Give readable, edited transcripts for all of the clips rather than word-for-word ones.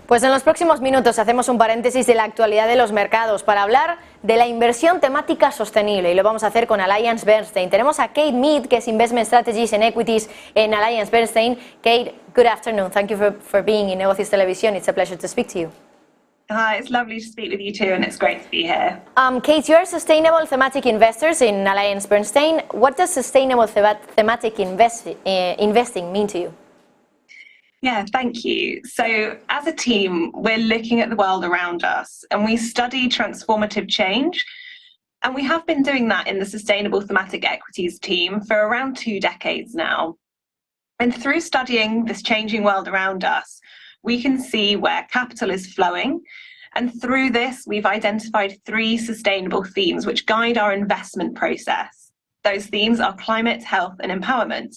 Pues en los próximos minutos hacemos un paréntesis de la actualidad de los mercados para hablar de la inversión temática sostenible, y lo vamos a hacer con AllianceBernstein. Tenemos a Kate Mead, que es investment strategist en equities en AllianceBernstein. Kate, good afternoon. Thank you for being in Negocios Televisión. It's a pleasure to speak to you. Hi, it's lovely to speak with you too, and it's great to be here. Kate, you're sustainable thematic investors in AllianceBernstein. What does sustainable thematic investing mean to you? Yeah, thank you. So as a team, we're looking at the world around us and we study transformative change. And we have been doing that in the sustainable thematic equities team for around 2 decades now. And through studying this changing world around us, we can see where capital is flowing. And through this, we've identified 3 sustainable themes which guide our investment process. Those themes are climate, health, and empowerment.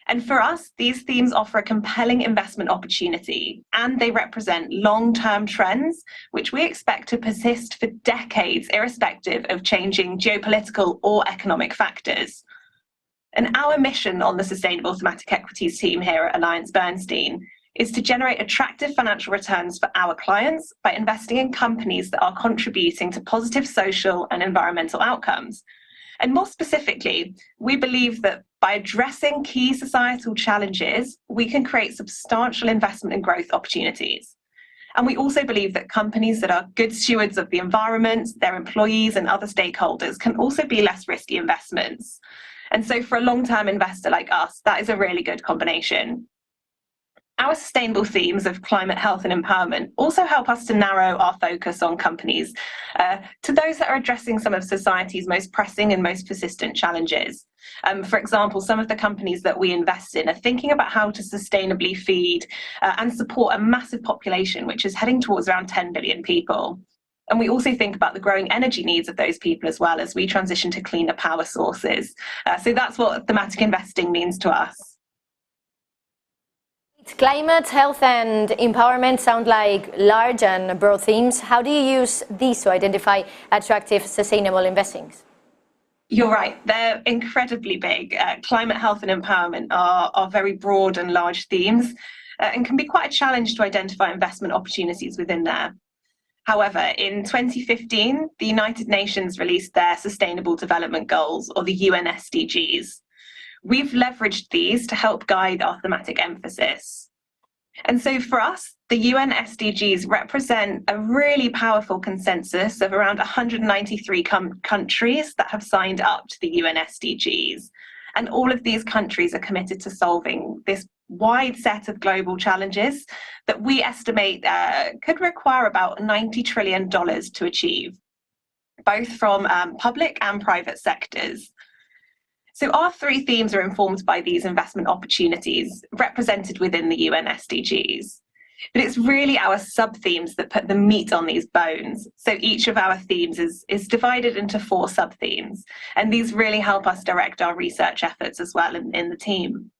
And for us, these themes offer a compelling investment opportunity, and they represent long-term trends which we expect to persist for decades, irrespective of changing geopolitical or economic factors. And our mission on the Sustainable Thematic Equities team here at AllianceBernstein is to generate attractive financial returns for our clients by investing in companies that are contributing to positive social and environmental outcomes. And more specifically, we believe that by addressing key societal challenges, we can create substantial investment and growth opportunities. And we also believe that companies that are good stewards of the environment, their employees and other stakeholders can also be less risky investments. And so for a long-term investor like us, that is a really good combination. Our sustainable themes of climate, health and empowerment also help us to narrow our focus on companies to those that are addressing some of society's most pressing and most persistent challenges. For example, some of the companies that we invest in are thinking about how to sustainably feed and support a massive population, which is heading towards around 10 billion people. And we also think about the growing energy needs of those people as well as we transition to cleaner power sources. So that's what thematic investing means to us. Climate, health and empowerment sound like large and broad themes. How do you use these to identify attractive sustainable investings? You're right, they're incredibly big. Climate, health and empowerment are very broad and large themes and can be quite a challenge to identify investment opportunities within there. However, in 2015, the United Nations released their Sustainable Development Goals, or the UN SDGs. We've leveraged these to help guide our thematic emphasis. And so for us, the UN SDGs represent a really powerful consensus of around 193 countries that have signed up to the UN SDGs. And all of these countries are committed to solving this wide set of global challenges that we estimate could require about $90 trillion to achieve, both from public and private sectors. So our 3 themes are informed by these investment opportunities represented within the UN SDGs. But it's really our sub-themes that put the meat on these bones. So each of our themes is divided into 4 sub-themes, and these really help us direct our research efforts as well in the team.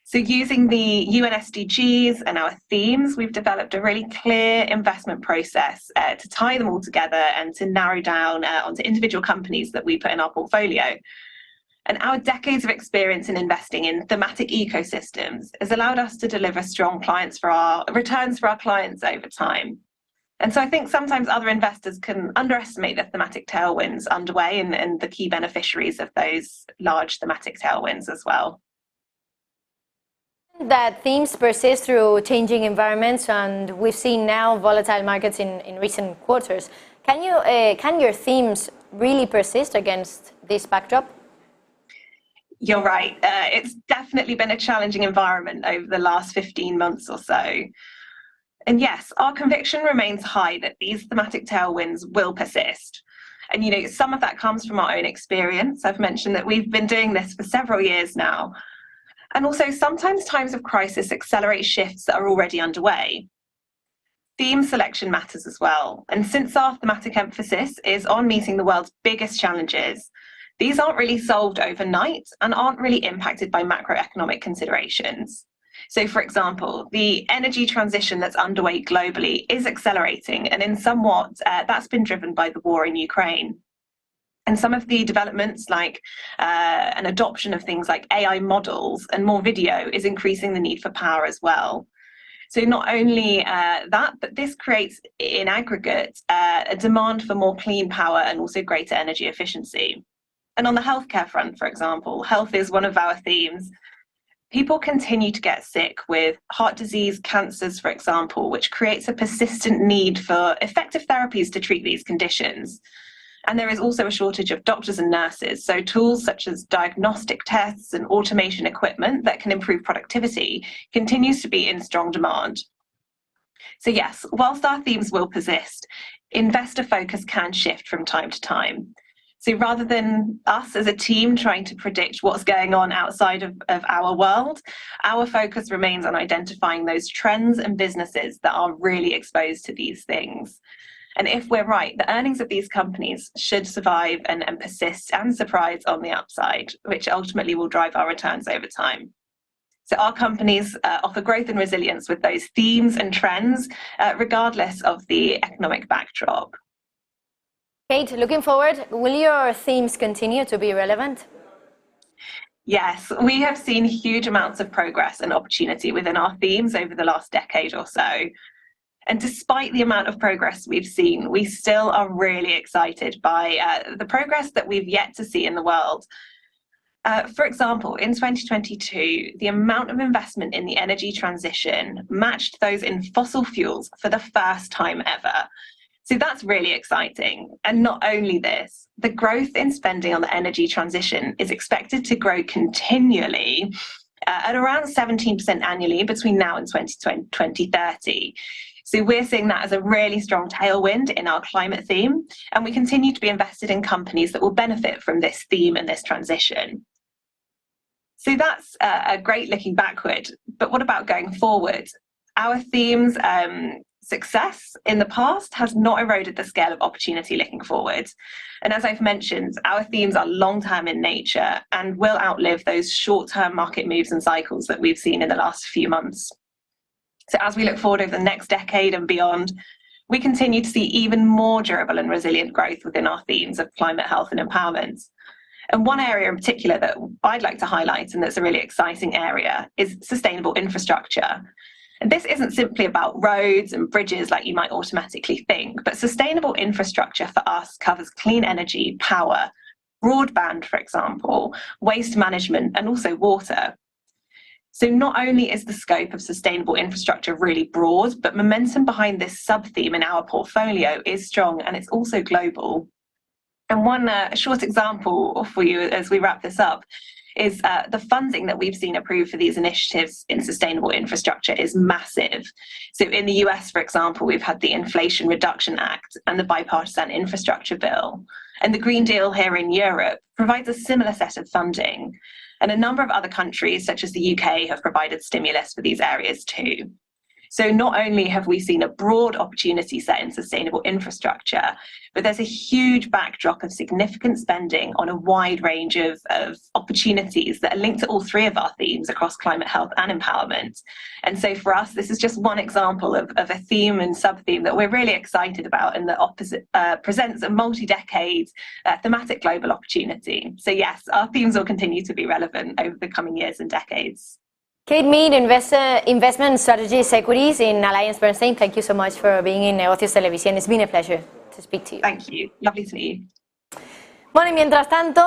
So using the UN SDGs and our themes, we've developed a really clear investment process to tie them all together and to narrow down onto individual companies that we put in our portfolio. And our decades of experience in investing in thematic ecosystems has allowed us to deliver strong returns for our clients over time. And so I think sometimes other investors can underestimate the thematic tailwinds underway and the key beneficiaries of those large thematic tailwinds as well. That themes persist through changing environments, and we've seen now volatile markets in recent quarters. Can your themes really persist against this backdrop? You're right. It's definitely been a challenging environment over the last 15 months or so. And yes, our conviction remains high that these thematic tailwinds will persist. And, some of that comes from our own experience. I've mentioned that we've been doing this for several years now. And also, sometimes times of crisis accelerate shifts that are already underway. Theme selection matters as well. And since our thematic emphasis is on meeting the world's biggest challenges, these aren't really solved overnight and aren't really impacted by macroeconomic considerations. So, for example, the energy transition that's underway globally is accelerating, and in somewhat that's been driven by the war in Ukraine. And some of the developments like an adoption of things like AI models and more video is increasing the need for power as well. So not only that, but this creates in aggregate a demand for more clean power and also greater energy efficiency. And on the healthcare front, for example, health is one of our themes. People continue to get sick with heart disease, cancers, for example, which creates a persistent need for effective therapies to treat these conditions. And there is also a shortage of doctors and nurses, so tools such as diagnostic tests and automation equipment that can improve productivity continues to be in strong demand. So yes, whilst our themes will persist, investor focus can shift from time to time. So rather than us as a team trying to predict what's going on outside of our world, our focus remains on identifying those trends and businesses that are really exposed to these things. And if we're right, the earnings of these companies should survive and persist and surprise on the upside, which ultimately will drive our returns over time. So our companies offer growth and resilience with those themes and trends, regardless of the economic backdrop. Kate, looking forward, will your themes continue to be relevant? Yes, we have seen huge amounts of progress and opportunity within our themes over the last decade or so. And despite the amount of progress we've seen, we still are really excited by the progress that we've yet to see in the world. For example, in 2022, the amount of investment in the energy transition matched those in fossil fuels for the first time ever. So that's really exciting. And not only this, the growth in spending on the energy transition is expected to grow continually at around 17% annually between now and 2030. So we're seeing that as a really strong tailwind in our climate theme, and we continue to be invested in companies that will benefit from this theme and this transition. So that's a great looking backward, but what about going forward? Our themes success in the past has not eroded the scale of opportunity looking forward. And as I've mentioned, our themes are long-term in nature and will outlive those short-term market moves and cycles that we've seen in the last few months. So as we look forward over the next decade and beyond, we continue to see even more durable and resilient growth within our themes of climate, health and empowerment. And one area in particular that I'd like to highlight, and that's a really exciting area, is sustainable infrastructure. And this isn't simply about roads and bridges like you might automatically think, but sustainable infrastructure for us covers clean energy, power, broadband, for example, waste management, and also water. So not only is the scope of sustainable infrastructure really broad, but momentum behind this sub-theme in our portfolio is strong, and it's also global. And one short example for you as we wrap this up is the funding that we've seen approved for these initiatives in sustainable infrastructure is massive. So in the US, for example, we've had the Inflation Reduction Act and the Bipartisan Infrastructure Bill. And the Green Deal here in Europe provides a similar set of funding. And a number of other countries, such as the UK, have provided stimulus for these areas too. So not only have we seen a broad opportunity set in sustainable infrastructure, but there's a huge backdrop of significant spending on a wide range of opportunities that are linked to all three of our themes across climate, health and empowerment. And so for us, this is just one example of a theme and sub-theme that we're really excited about, and that presents a multi-decade thematic global opportunity. So yes, our themes will continue to be relevant over the coming years and decades. Kate Mead, investment strategist equities in AllianceBernstein. Thank you so much for being in Negocios Televisión. It's been a pleasure to speak to you. Thank you. Lovely to meet you. Bueno, y mientras tanto...